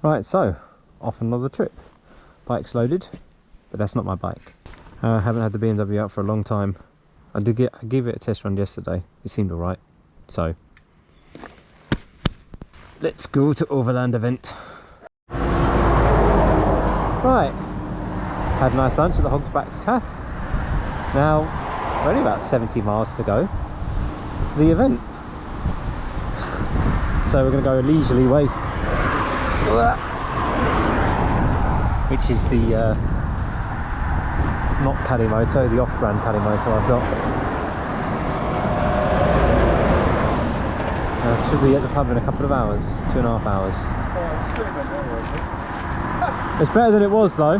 Right, so off another trip. Bike's loaded, but that's not my bike. I haven't had the BMW out for a long time. I gave it a test run yesterday. It seemed alright. So let's go to Overland Event. Right, had a nice lunch at the Hogsback Cafe. Now we're only about 70 miles to go to the event. So we're going to go a leisurely way, which is the not Kalimoto, the off-brand Kalimoto I've got. Should be at the pub in a couple of hours, 2.5 hours. It's better than it was though.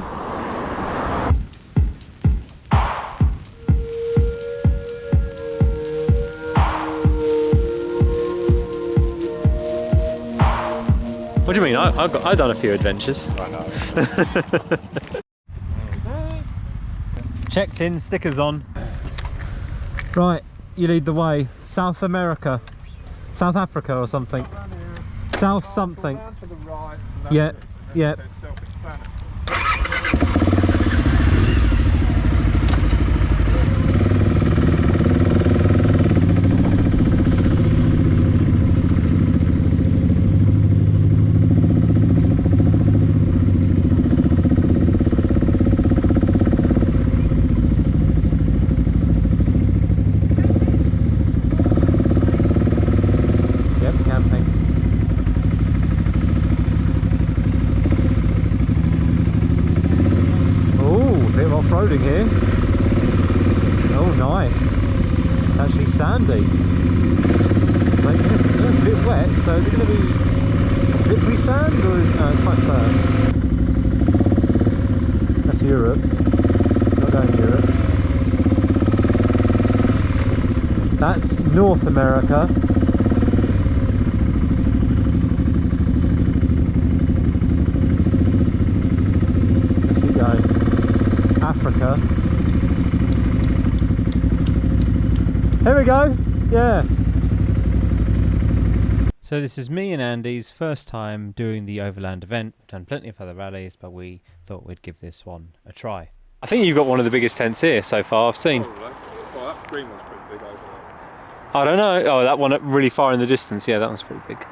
What do you mean? I've done a few adventures. I know. Checked in, stickers on. Right, you lead the way. South America, South Africa or something. South something. To the right, yeah, yeah. Off-roading here. Oh nice. It's actually sandy. Like it's a bit wet, so is it going to be a slippery sand or is it's quite firm? That's Europe. Not going to Europe. That's North America. Let's keep going. Africa. Here we go. Yeah. So this is me and Andy's first time doing the Overland Event. We've done plenty of other rallies, but we thought we'd give this one a try. I think you've got one of the biggest tents here so far I've seen. Well, that green one's pretty big over there. I don't know. Oh, that one really far in the distance. Yeah, that one's pretty big.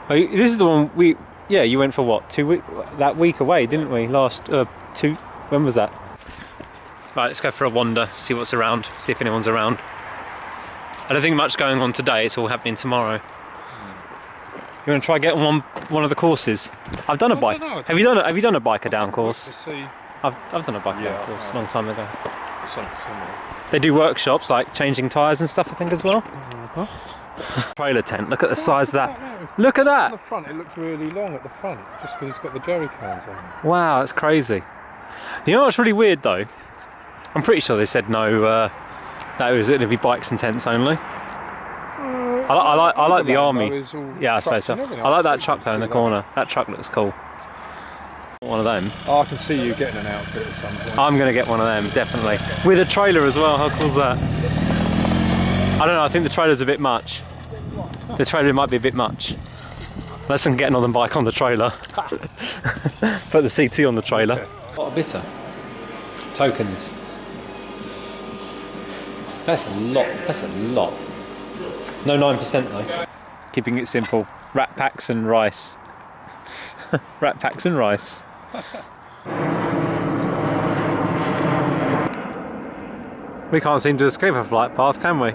Oh, this is the one you went for what, 2 weeks, that week away, didn't we? When was that? Right, let's go for a wander, see what's around, see if anyone's around. I don't think much going on today, it's all happening tomorrow. You want to try getting one of the courses? I've done a bike. Have you done a biker down course? I've done a biker down course a long time ago. They do workshops like changing tyres and stuff, I think, as well. Trailer tent, look at the size of that. Look at that! On the front, it looks really long at the front, just because it's got the jerry cans on. Wow, that's crazy. You know what's really weird though? I'm pretty sure they said no, that it was going to be bikes and tents only. I like the army. Yeah, I suppose so. I like that truck though in the corner. That truck looks cool. One of them. Oh, I can see you getting an outfit at some point. I'm going to get one of them, definitely. With a trailer as well, how cool's that? I don't know, I think the trailer's a bit much. The trailer might be a bit much. Unless I can get another bike on the trailer. Put the CT on the trailer. What a bitter. Tokens. That's a lot, that's a lot. No 9% though. Keeping it simple. Rat packs and rice. Rat packs and rice. We can't seem to escape a flight path, can we?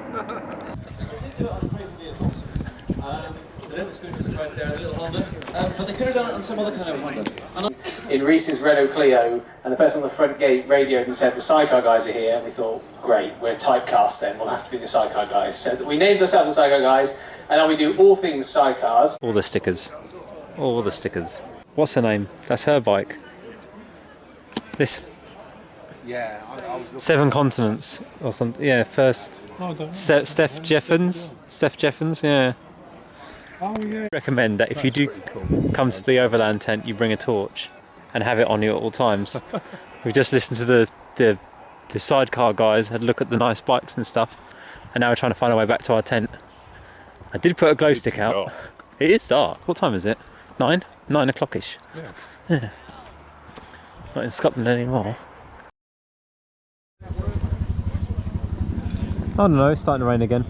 But they could have done it on some other kind of Honda. In Reese's Renault Clio, and the person on the front gate radioed and said the sidecar guys are here, and we thought, great, we're typecast then, we'll have to be the sidecar guys. So we named ourselves the sidecar guys, and now we do all things sidecars. All the stickers. All the stickers. What's her name? That's her bike. This. Yeah, I was 7 Continents or something. Yeah, first. Oh, don't Steph Jeffens. Steph Jeffens, yeah. Oh, yeah. Recommend that if you do come to the Overland tent, you bring a torch and have it on you at all times. We've just listened to the sidecar guys, had a look at the nice bikes and stuff. and now we're trying to find our way back to our tent. I did put a glow stick out. dark. It is dark. What time is it? 9? 9 o'clock-ish. Yeah. Not in Scotland anymore. I don't know, it's starting to rain again.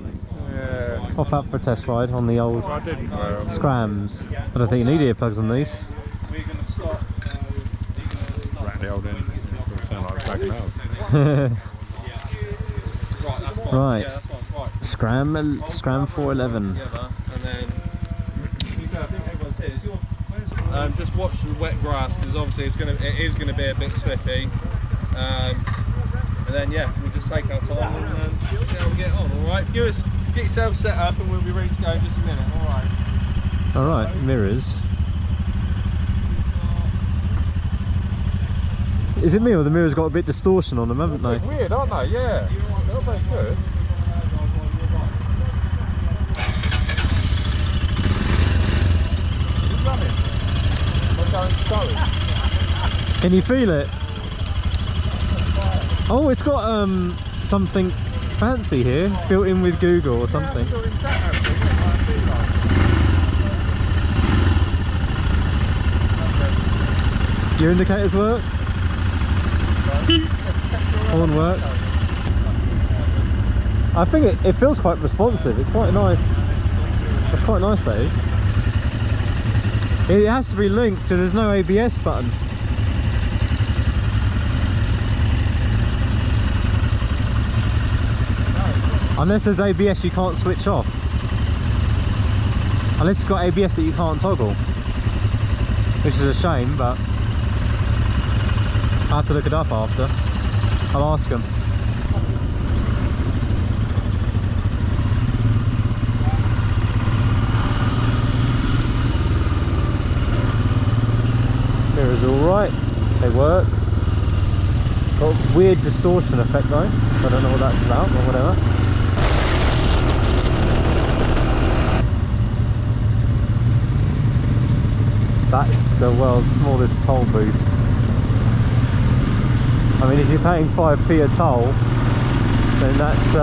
Yeah. Off out for a test ride on the old I didn't wear them. Scrams. I don't think you need earplugs on these. Rat the old engine. It sound like back out. Right. Scram 411. Just watch the wet grass because obviously it is gonna be a bit slippy. And then yeah, we'll just take our time and see how we get on. All right, get yourself set up and we'll be ready to go in just a minute. All right. All right, mirrors. Is it me or the mirrors got a bit distortion on them, haven't they? Weird, aren't they? Yeah. They're not very good. Who's running? We're going slowly. Can you feel it? Oh, it's got something fancy here, built in with Google or something. Your indicators work? Horn works. I think it feels quite responsive. It's quite nice. It's quite nice, that is. It has to be linked because there's no ABS button. Unless there's ABS you can't switch off. Unless it's got ABS that you can't toggle. Which is a shame, but I'll have to look it up after. I'll ask them. Mirrors alright, they work. Got a weird distortion effect though. I don't know what that's about or whatever. That's the world's smallest toll booth. I mean, if you're paying 5p a toll, then that's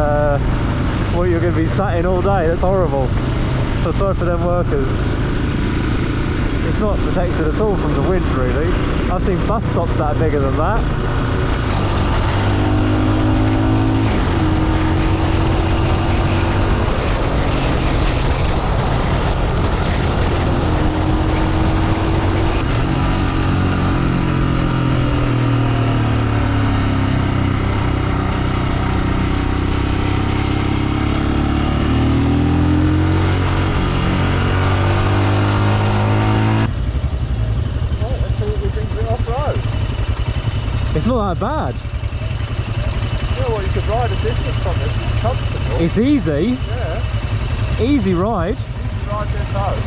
what you're going to be sat in all day. That's horrible. So sorry for them workers. It's not protected at all from the wind, really. I've seen bus stops that are bigger than that. It's not that bad. Yeah, well, you could ride a distance on this. It's comfortable. It's easy. Yeah. Easy ride. Easy ride this home.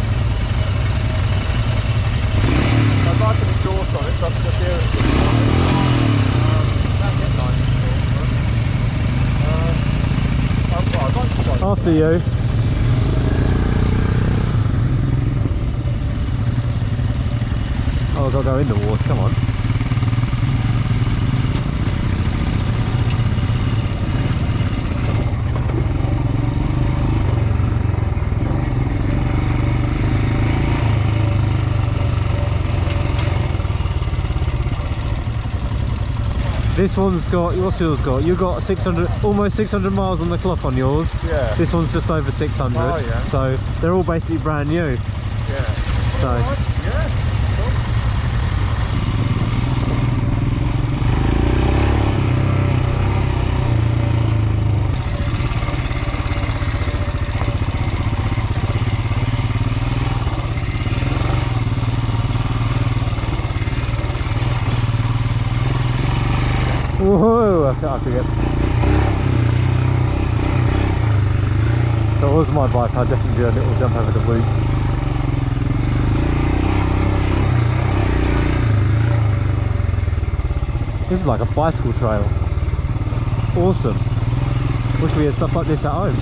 I'd like an exhaust on it so I can just hear it. That'd get nice. I'd like to go. After you. Oh, I've got to go in the water, come on. This one's got, what's yours got? You've got 600, almost 600 miles on the clock on yours. Yeah. This one's just over 600. Oh, yeah. So they're all basically brand new. Yeah. So. Yeah. Whoa, I forget. If it was my bike, I'd definitely do a little jump over the loop. This is like a bicycle trail. Awesome. Wish we had stuff like this at home.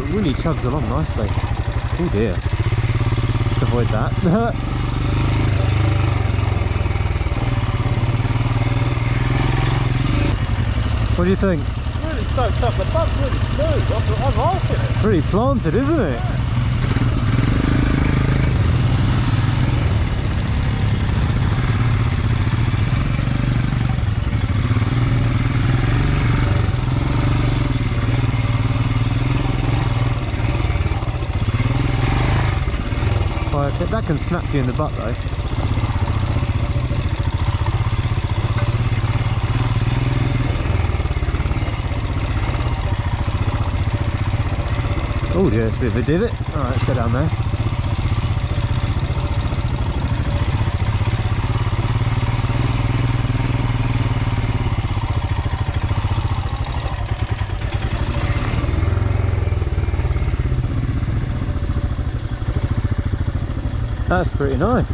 really chugs along nicely. Oh dear. Let's avoid that. What do you think? Really soaked up. The bug's really smooth. I'm liking it. Pretty planted, isn't it? That can snap you in the butt though. Oh dear, it's a bit of a divot. Alright, let's go down there. That's pretty nice.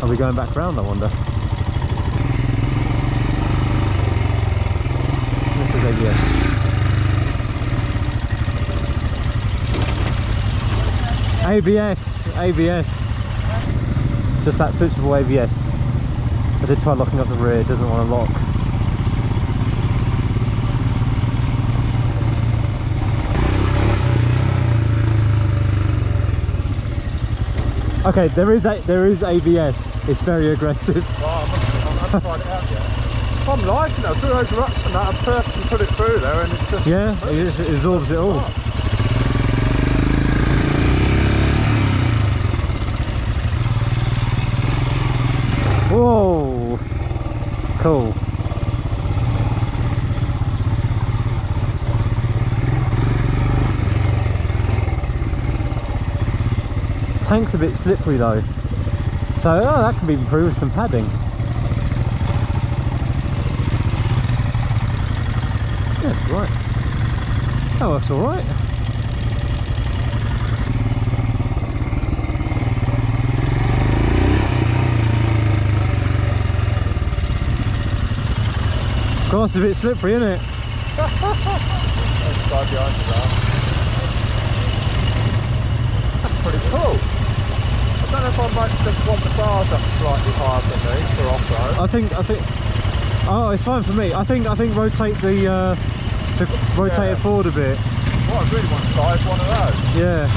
Are we going back round, I wonder? This is ABS. ABS. Just that switchable ABS. I did try locking up the rear, it doesn't want to lock. Okay, there is ABS. It's very aggressive. Oh, I haven't tried it out yet. I'm liking it. Through those ruts and that, I've perfectly put it through there, and it's just... Yeah, it just absorbs it all. Whoa! Cool. Tank's a bit slippery though, so that can be improved with some padding. Yeah, it's right. That works all right. God, it's a bit slippery, isn't it? Let's slide behind you there. That's pretty cool. I don't know if I might just want the bars up slightly higher than these for off-road. I think. Oh, it's fine for me. I think rotate the rotate it forward a bit. What I really want to try is one of those. Yeah.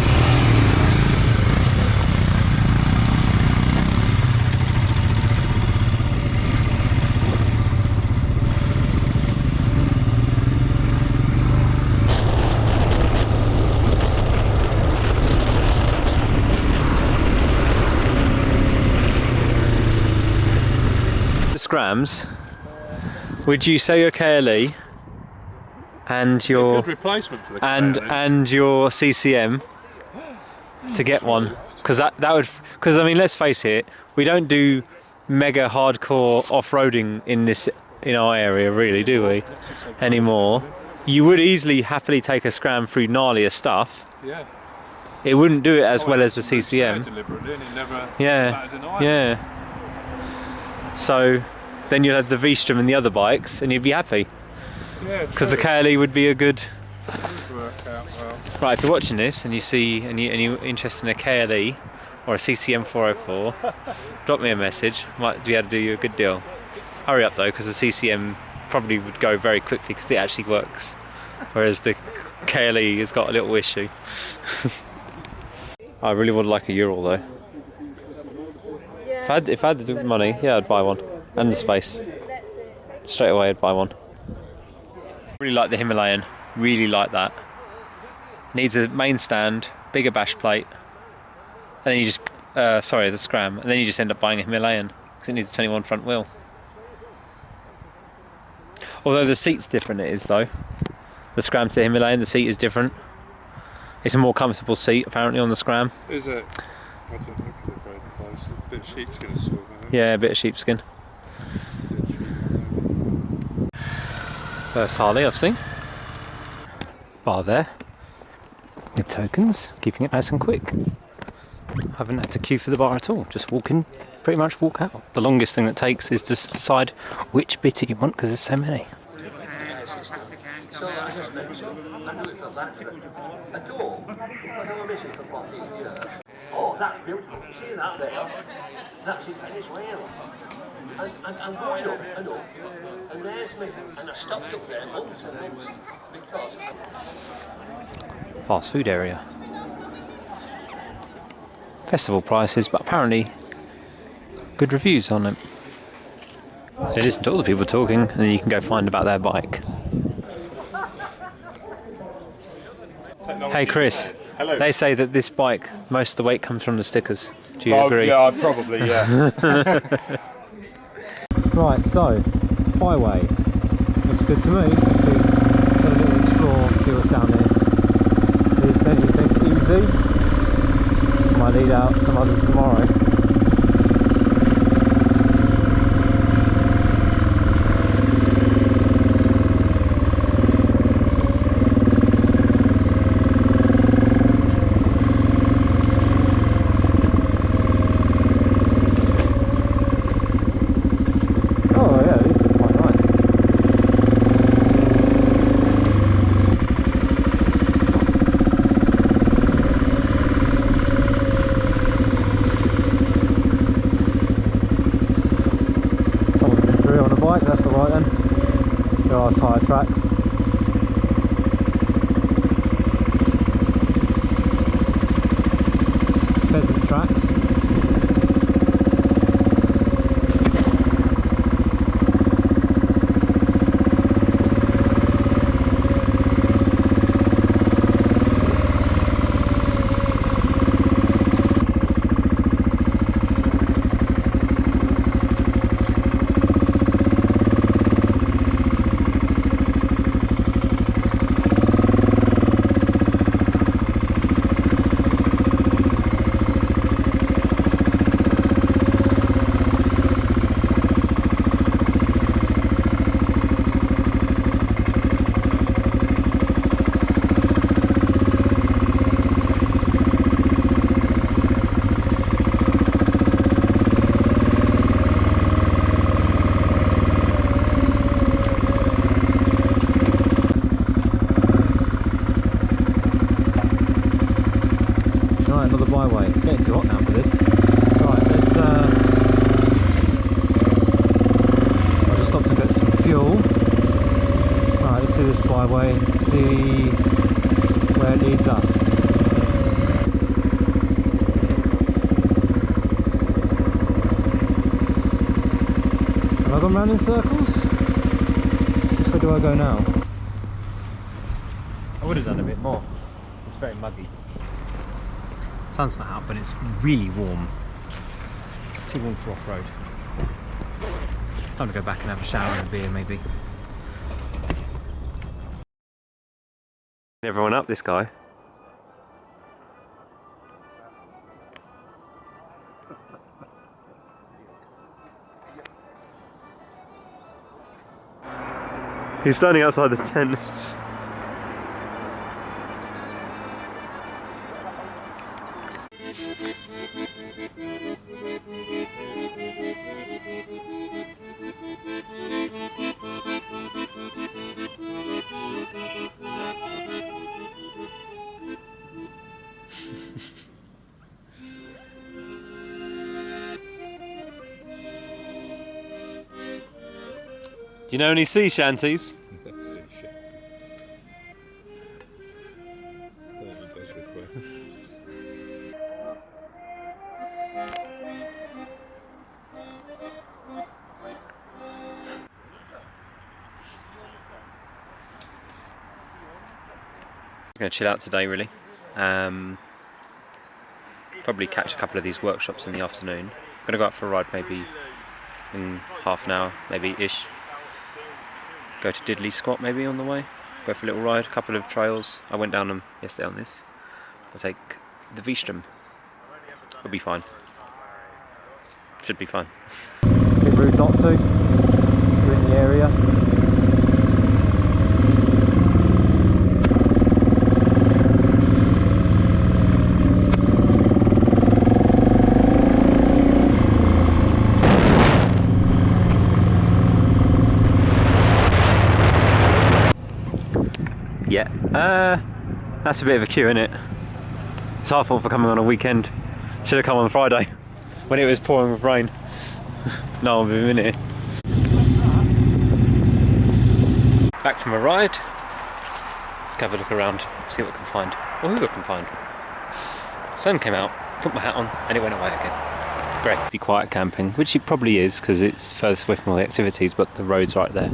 Scrams, would you say your KLE and your good replacement for the and your CCM to get one? Because that would, because I mean, let's face it, we don't do mega hardcore off-roading in our area, really, do we? Anymore. You would easily happily take a Scram through gnarlier stuff. Yeah. It wouldn't do it as well as the CCM. Yeah. So then you'll have the V-Strom and the other bikes, and you'd be happy. Yeah. Because the KLE would be a good. Work out well. Right, if you're watching this and you see and you're interested in a KLE or a CCM 404, drop me a message. Might be able to do you a good deal. Hurry up though, because the CCM probably would go very quickly because it actually works, whereas the KLE has got a little issue. I really would like a Ural though. If I had the money, yeah, I'd buy one. And the space. Straight away I'd buy one. Really like the Himalayan. Really like that. Needs a main stand, bigger bash plate. And then you just, sorry, the Scram. And then you just end up buying a Himalayan. Because it needs a 21 front wheel. Although the seat's different, it is though. The Scram to the Himalayan, the seat is different. It's a more comfortable seat apparently on the Scram. Is it? I didn't look at it very close. A bit of sheepskin sort of. Yeah, a bit of sheepskin. First Harley I've seen. Bar there. With tokens, keeping it nice and quick. Haven't had to queue for the bar at all. Just walk in, pretty much walk out. The longest thing that takes is to decide which bitty you want because there's so many. not that good. A door. That's all I'm missing for 14 years. Oh, that's beautiful. You see that there? That's in Venezuela. And I'm going up and up. And there's me. And I stopped up there months and months because Fast food area. Festival prices, but apparently good reviews on them. So listen to all the people talking, and then you can go find about their bike. Hey Chris, Hello. they say that this bike, most of the weight comes from the stickers. Do you agree? Yeah, probably, yeah. Right, so, byway. Looks good to me. Let's see, have a little explore, see what's down here. Is anything easy? Might lead out some others tomorrow. That's alright then. There are tyre tracks. Pheasant tracks. Another byway. It's getting too hot now for this. Right, let's I'll just stop to get some fuel. Right, let's do this byway and see where it leads us. Have I gone round in circles? Where do I go now? I would have done a bit more. It's very muggy. Sun's not out, but it's really warm. Too warm for off-road. Time to go back and have a shower and a beer, maybe. Everyone up, this guy. He's standing outside the tent. Just do you know any sea shanties? Going to chill out today, really. Probably catch a couple of these workshops in the afternoon. Going to go out for a ride maybe in half an hour, maybe ish. Go to Diddley Squat maybe on the way. Go for a little ride, a couple of trails. I went down them yesterday on this. I'll take the V-Strom. It'll be fine. Should be fine. Bit rude not to. We're in the area. Yeah, That's a bit of a queue, isn't it? It's our fault for coming on a weekend. Should have come on Friday when it was pouring with rain. No one would have been here. Back from a ride. Let's have a look around, see what we can find. Or who we can find. Sun came out, put my hat on, and it went away again. Great. Be quiet camping, which it probably is because it's furthest away from all the activities, but the road's right there.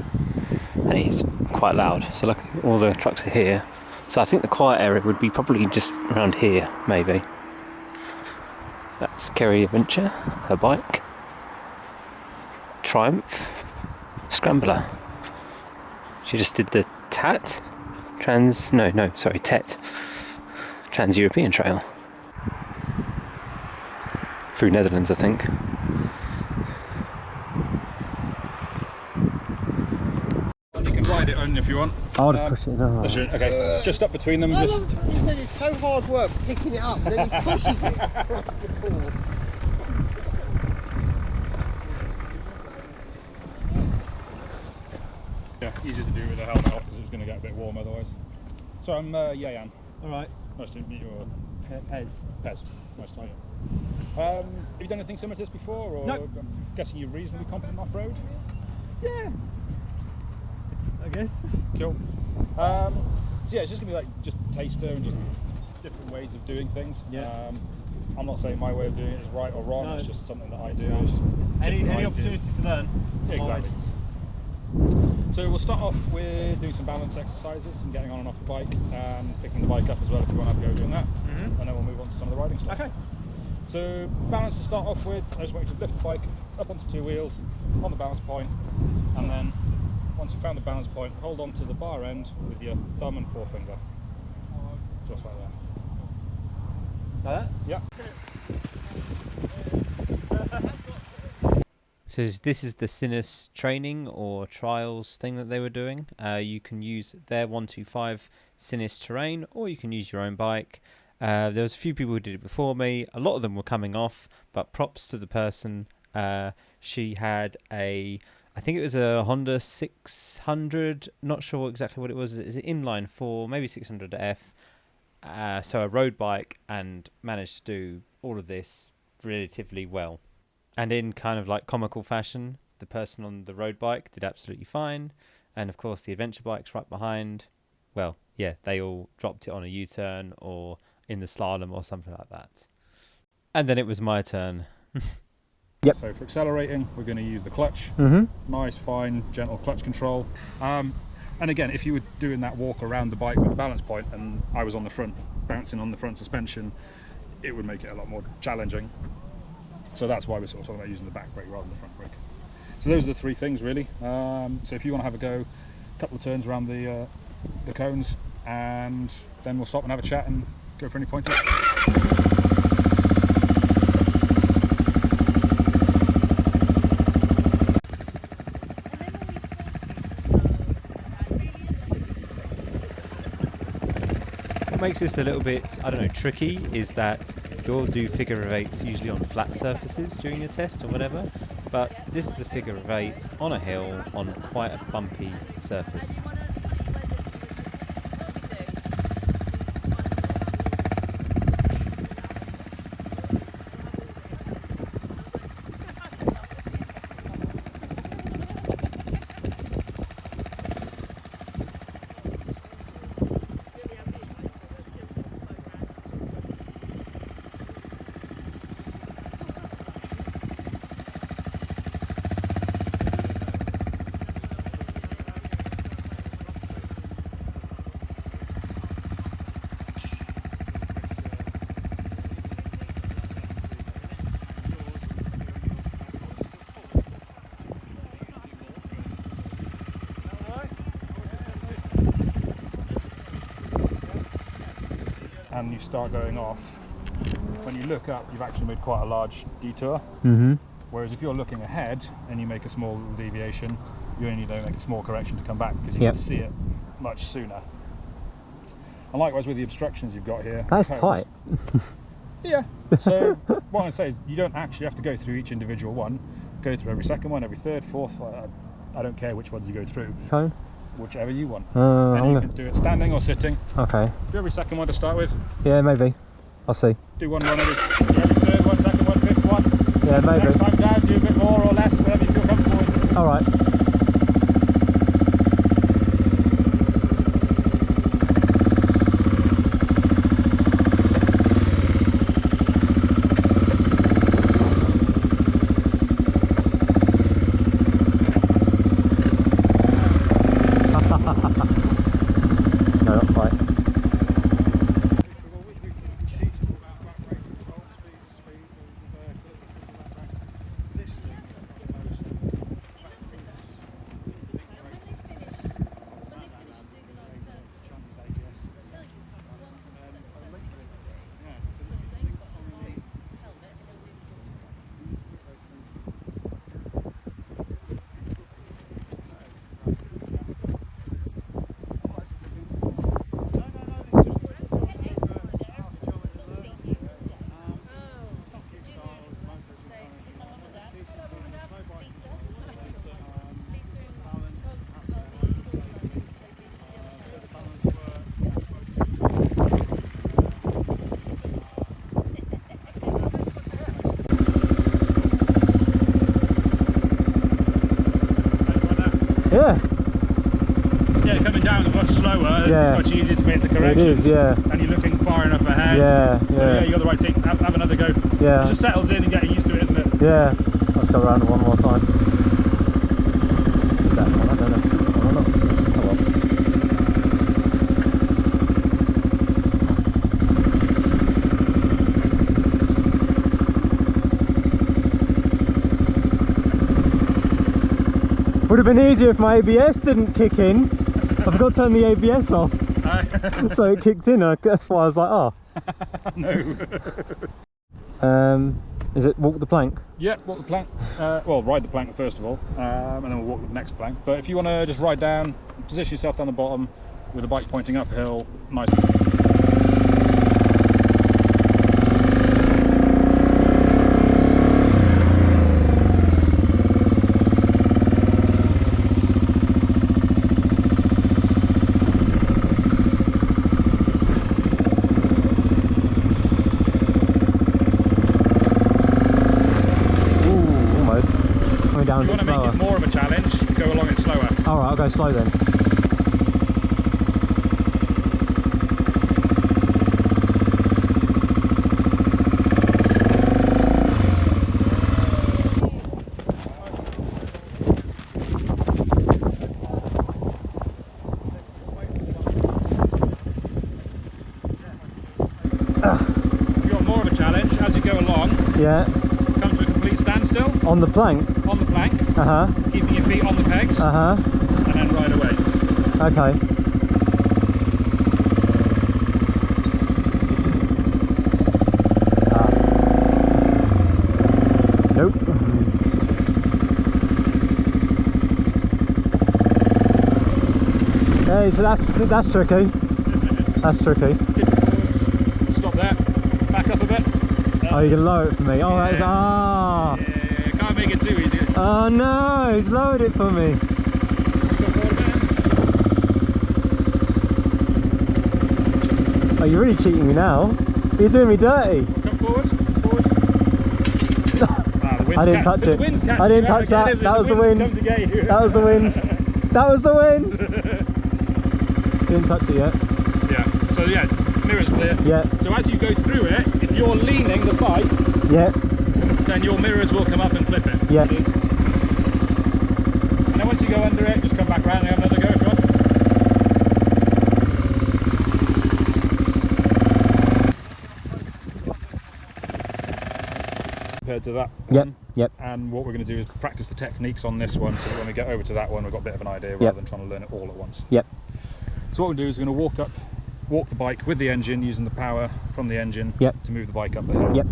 And it's quite loud. So look, all the trucks are here. So I think the quiet area would be probably just around here, maybe. That's Kerry Adventure, her bike. Triumph, Scrambler. She just did the TET, Trans-European Trail. Through Netherlands, I think. You can ride it on if you want. I'll just push it now. Okay, just up between them. Just... He said it's so hard work picking it up, and then he pushes it across the board. Yeah, easier to do with the helmet off because it's going to get a bit warm otherwise. So I'm Yayan. Alright. Nice to meet you. Pez. Pez. Nice to meet you. Have you done anything similar to this before? Or No. I'm guessing you're reasonably competent off-road? Yeah. I guess. Cool. So yeah, it's just going to be like just taster and just different ways of doing things. Yeah. I'm not saying my way of doing it is right or wrong, No. It's just something that I do. It's just Any different ideas. opportunities to learn? Yeah, exactly. So we'll start off with doing some balance exercises and getting on and off the bike and picking the bike up as well if you want to have a go doing that. And then we'll move on to some of the riding stuff. Okay. So balance to start off with, I just want you to lift the bike up onto two wheels on the balance point, and then once you've found the balance point, hold on to the bar end with your thumb and forefinger. Just like that. Like that? Yeah. So this is the Sinus training or trials thing that they were doing. You can use their 125 Sinus terrain, or you can use your own bike. There was a few people who did it before me. A lot of them were coming off, but props to the person. She had I think it was a Honda 600, not sure exactly what it was. Is it inline 4, maybe 600F? So a road bike, and managed to do all of this relatively well. And in kind of like comical fashion, the person on the road bike did absolutely fine. And of course the adventure bikes right behind, well, yeah, they all dropped it on a U-turn or in the slalom or something like that. And then it was my turn. Yep. So for accelerating, we're going to use the clutch. Nice, fine, gentle clutch control. And again, if you were doing that walk around the bike with the balance point and I was on the front, bouncing on the front suspension, it would make it a lot more challenging. So that's why we're sort of talking about using the back brake rather than the front brake. So those are the three things really. So if you want to have a go, a couple of turns around the cones, and then we'll stop and have a chat and go for any pointers. What makes this a little bit, I don't know, tricky is that you'll do figure of eights usually on flat surfaces during your test or whatever, but this is a figure of eight on a hill on quite a bumpy surface. And you start going off, when you look up, you've actually made quite a large detour. Whereas if you're looking ahead and you make a small little deviation, you only need to make a small correction to come back because you can see it much sooner. And likewise with the obstructions you've got here. That's tight. Yeah. So what I say is you don't actually have to go through each individual one. Go through every second one, every third, fourth. I don't care which ones you go through. Cone? whichever you want. I'm And you gonna- can do it standing or sitting. Okay. Do every second one to start with. Yeah, maybe. I'll see. Do one run every third, 1 second, 1/5 one. Yeah, maybe. Next time down, do a bit more or less, whatever you feel comfortable with. All right. No, not quite. Yeah. Yeah, coming down is much slower. Yeah. It's much easier to make the corrections. is, yeah. And you're looking far enough ahead. Yeah, So yeah. yeah, you got the right take. Have another go. Yeah. It just settles in and getting used to it, isn't it? Yeah. Let's go around one more time. That one, I don't know. Oh, no. Oh, well. Would have been easier if my ABS didn't kick in. I forgot to turn the ABS off, so it kicked in. That's why I was like, oh. No. Is it walk the plank? Yeah, walk the plank. Well, ride the plank first of all, and then we'll walk the next plank. But if you want to just ride down, position yourself down the bottom with the bike pointing uphill, nice. Down If you want to make it more of a challenge, go along it slower. Alright, I'll go slow then. If you want more of a challenge, as you go along, Yeah. come to a complete standstill On the plank? on the plank, Uh-huh. keeping your feet on the pegs, Uh-huh. and then ride away. Okay. Nope. Hey, so that's tricky. That's tricky. Stop there, back up a bit. Oh, you can lower it for me. Oh, that's Yeah, can't make it too easy. Oh no, he's lowered it for me. Go forward a bit. Oh, you're really cheating me now. You're doing me dirty. Come forward. The wind's I didn't touch the it. wind's catching I didn't you out touch again, that. isn't it? That was the wind's wind. come to get you. That was the wind. That was the wind. Didn't touch it yet. Yeah, so yeah, mirror's clear. Yeah. So as you go through it, if you're leaning the bike, Yeah. then your mirrors will come up and clip it. Yeah. And then once you go under it, just come back round and have another go if you want. Compared to that Yep. one. Yep. And what we're going to do is practice the techniques on this one, so that when we get over to that one, we've got a bit of an idea rather Yep. than trying to learn it all at once. Yep. So what we'll do is we're going to walk the bike with the engine, using the power from the engine Yep. to move the bike up the hill. Yep.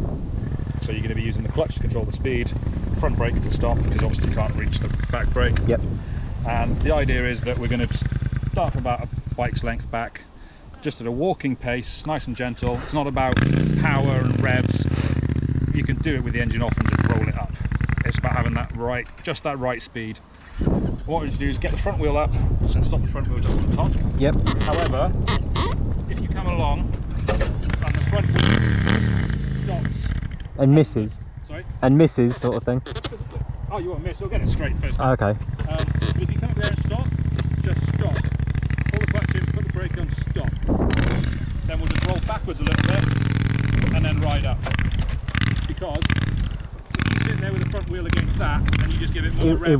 So you're going to be using the clutch to control the speed, front brake to stop, because obviously you can't reach the back brake. Yep. And the idea is that we're going to start from about a bike's length back, just at a walking pace, nice and gentle. It's not about power and revs. You can do it with the engine off and just roll it up. It's about having that right, just that right speed. what I want you to do is get the front wheel up, so stop the front wheel just on top. Yep. However, if you come along and the front wheel stops And misses. Sorry? And misses, sort of thing. Oh, you won't miss, you'll get it straight first time. Okay. But if you come up there and stop, just stop. Pull the clutch in, put the brake on, stop. Then we'll just roll backwards a little bit and then ride up. Because if you sit there with the front wheel against that and you just give it more revs,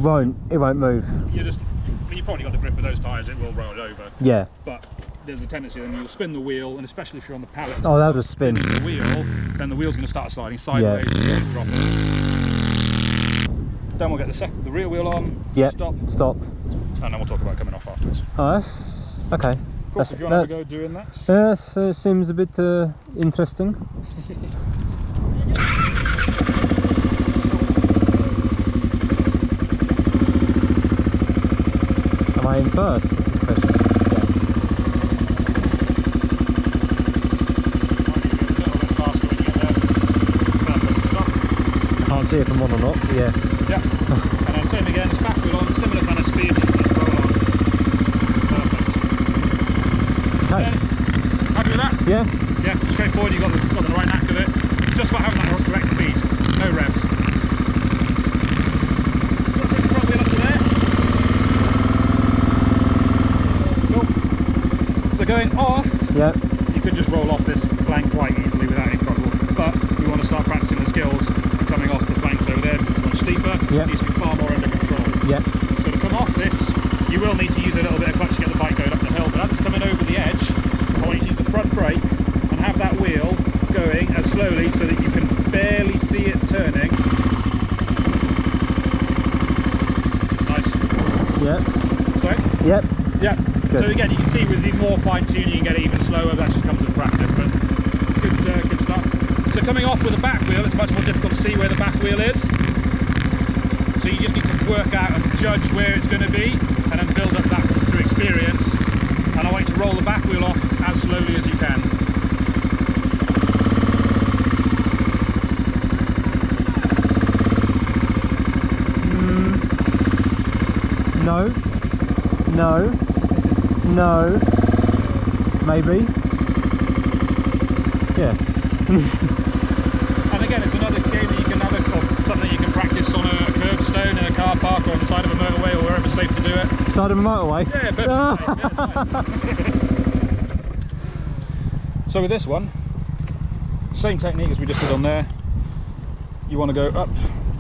It won't move. you just, I mean, you probably got the grip of those tyres, it will roll over. Yeah. But there's a tendency then you'll spin the wheel, and especially if you're on the pallets, Oh, that'll just spin. the wheel, then the wheel's going to start sliding sideways, and drop it. Then we'll get the rear wheel on, Yep. stop, and then we'll talk about coming off afterwards. Oh, okay. Of course, if you want to have a go doing that. Yes, seems a bit interesting. Am I in first? That's the question. I can't see if I'm on or not. Yeah. Yeah. And then same again, it's back wheel on, similar kind of speed, just roll on. Perfect. Okay. Happy with that? Yeah. Yeah, straightforward, you've got the right knack of it. It's just about having that correct speed, no revs. Got to bring the front wheel up to there. Cool. So going off, Yeah. you can just roll off this plank quite easily without any trouble. But you want to start practicing the skills coming off the planks over there, because it's much steeper, Yeah. it needs to be far more under control. Yeah. So to come off this, you will need to use a little bit of clutch to get the bike going up the hill, but as it's coming over the edge, I want you to use the front brake and have that wheel going as slowly so that you can barely see it turning. Nice. Yeah. Sorry? Yep. Yeah. Good. So again, you can see with the more fine tuning you can get it even slower, that just comes with practice, but good stuff. So coming off with the back wheel, it's much more difficult to see where the back wheel is. So you just need to work out and judge where it's going to be and then build up that through experience. And I want you to roll the back wheel off as slowly as you can. No. No. No. Maybe. Yeah. And again, it's another game that you can have, or something you can practice on a curbstone in a car park or on the side of a motorway or wherever it's safe to do it. Side of a motorway? Yeah, perfectly safe. Yeah, it's fine. So with this one, same technique as we just did on there. You want to go up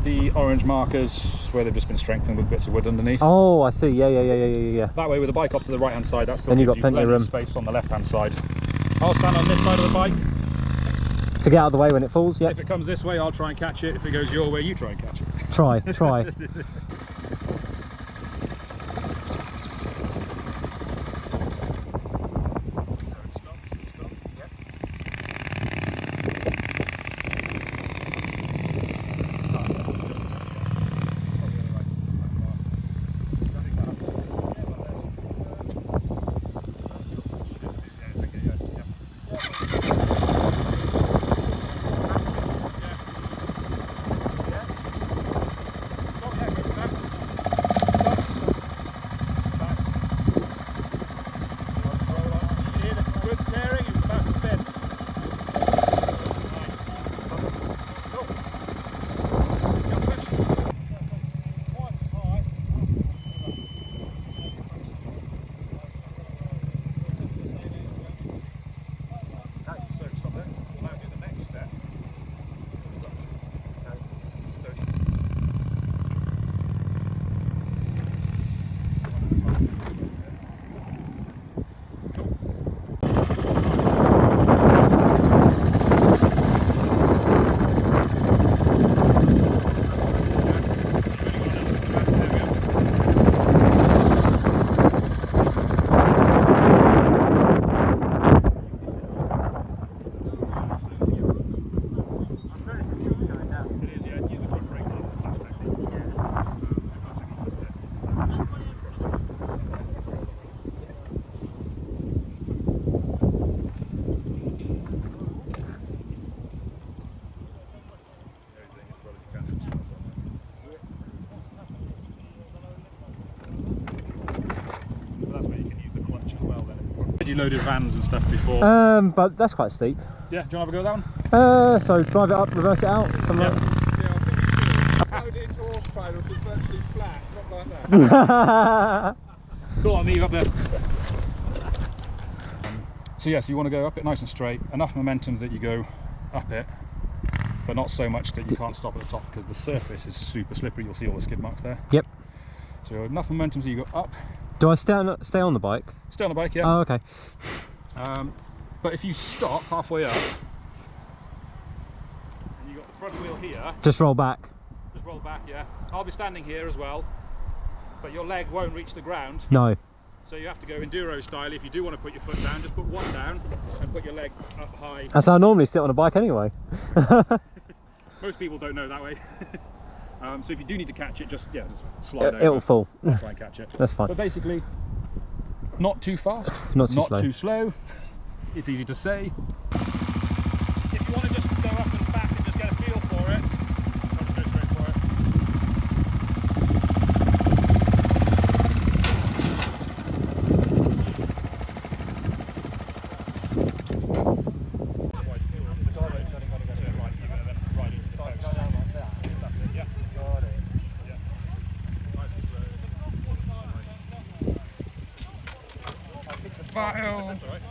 the orange markers where they've just been strengthened with bits of wood underneath. Oh, I see. Yeah. That way with the bike off to the right hand side, that still Then you've gives got you plenty of plenty room. space on the left hand side. I'll stand on this side of the bike. To get out of the way when it falls, yeah. If it comes this way, I'll try and catch it. If it goes your way, you try and catch it. Try. Had you loaded vans and stuff before? But that's quite steep. Yeah, do you want to have a go down? So drive it up, reverse it out, something like that. Yeah, I think you should. Load it into horse trailers, it's virtually flat, not like that. Go on, Eve, up there. So yes, you want to go up it nice and straight, enough momentum that you go up it, but not so much that you can't stop at the top because the surface is super slippery. You'll see all the skid marks there. Yep. So enough momentum so you go up. Do I stay on the bike? Stay on the bike, yeah. Oh, okay. But if you stop halfway up, and you got the front wheel here, Just roll back. just roll back, yeah. I'll be standing here as well, but your leg won't reach the ground. No. So you have to go enduro style. If you do want to put your foot down, just put one down and put your leg up high. That's how I normally sit on a bike anyway. Most people don't know that way. So if you do need to catch it, just slide over. It'll fall. I'll try and catch it. That's fine. But basically, not too fast, Not too too slow. It's easy to say. If you want to just go up and back and just get a feel for it, I'll just go straight for it. File. That's all right.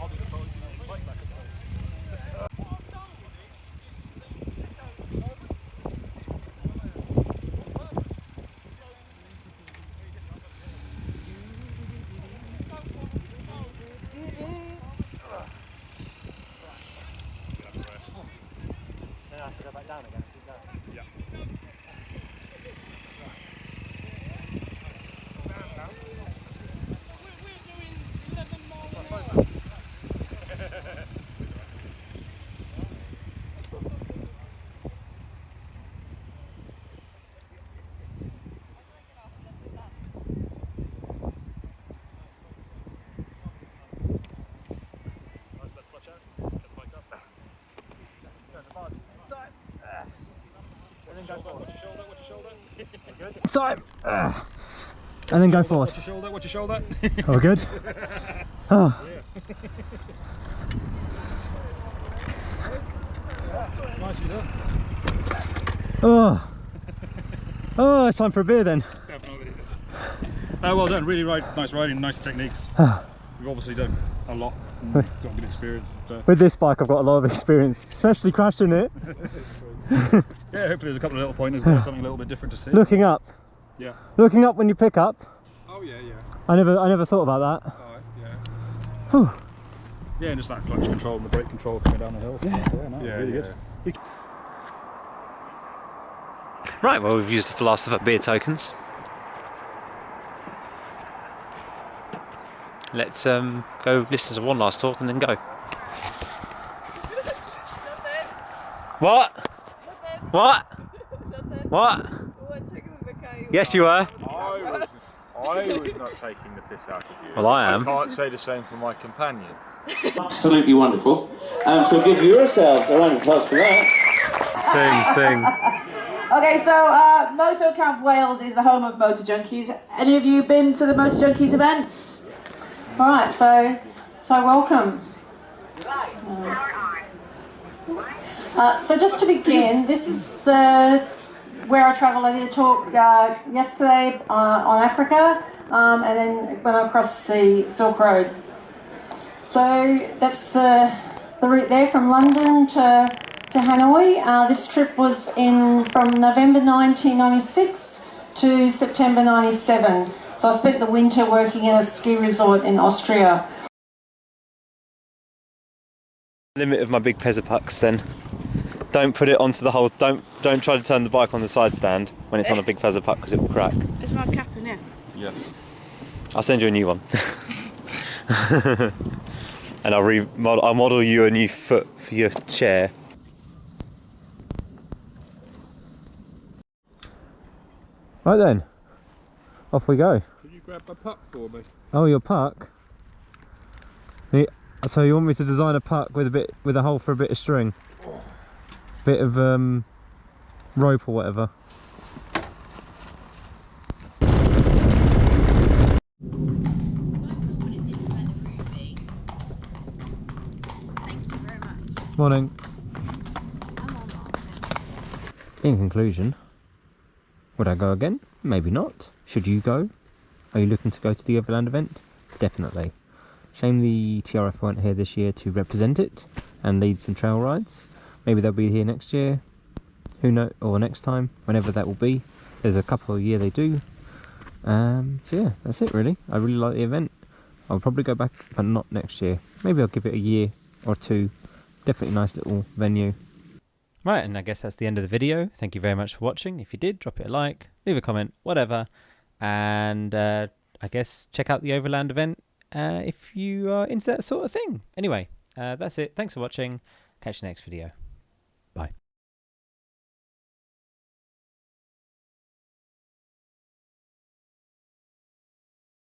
I'll do the phone. Bike back. Then I have to go back down again and keep going. Yeah. Time. And then go forward. Watch your shoulder, watch your shoulder. Oh, good. Oh. Nicely done. Oh. Oh, it's time for a beer then. Definitely. Well done, really nice riding, nice techniques. We've obviously done a lot and got good experience. With this bike I've got a lot of experience, especially crashing it. Yeah, hopefully there's a couple of little pointers there, something a little bit different to see. Looking up. Yeah. Looking up when you pick up. Oh yeah, yeah. I never thought about that. Alright, yeah. Whew. Yeah, and just that clutch control and the brake control coming down the hill. So, yeah, no, it's really good. Right, well we've used the last of our beer tokens. Let's go listen to one last talk and then go. What? What? What? Yes, you were. I was not taking the piss out of you. Well, I am. I can't say the same for my companion. Absolutely wonderful. So give yourselves a round of applause for that. Sing. Okay, so Moto Camp Wales is the home of Motor Junkies. Any of you been to the Motor Junkies events? All right, so welcome. So just to begin, this is where I travelled. I did a talk yesterday on Africa, and then went across the Silk Road. So that's the route there from London to Hanoi. This trip was from November 1996 to September 97. So I spent the winter working in a ski resort in Austria. Limit of my big Pezza pucks then. Don't put it onto the whole. Don't try to turn the bike on the side stand when it's on a big Pezza puck because it will crack. Is my cap in here? Yes. I'll send you a new one. And I'll model you a new foot for your chair. Right then, off we go. Can you grab a puck for me? Oh, your puck. So you want me to design a puck with a hole for a bit of string, bit of rope or whatever. Morning. In conclusion, would I go again? Maybe not. Should you go? Are you looking to go to the Overland event? Definitely. Shame the TRF weren't here this year to represent it and lead some trail rides. Maybe they'll be here next year. Who knows? Or next time, whenever that will be. There's a couple a year they do. So yeah, that's it really. I really like the event. I'll probably go back, but not next year. Maybe I'll give it a year or two. Definitely a nice little venue. Right, and I guess that's the end of the video. Thank you very much for watching. If you did, drop it a like, leave a comment, whatever. And I guess check out the Overland event if you are into that sort of thing. Anyway, that's it. Thanks for watching. Catch you next video. Bye.